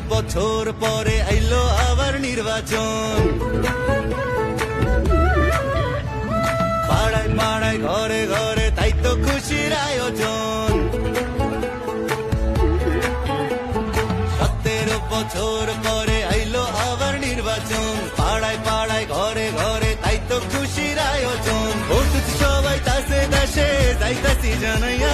বছর পরে আইলো আবার নির্বাচন। পাড়ায় পাড়ায় ঘরে ঘরে তাই তো খুশির আয়োজন। 17 বছর পরে আইলো আবার নির্বাচন। পাড়ায় পাড়ায় ঘরে ঘরে তাই তো খুশির আয়োজন। ভোট সবাই তাসে দাসে যাইতাছি জানাইয়া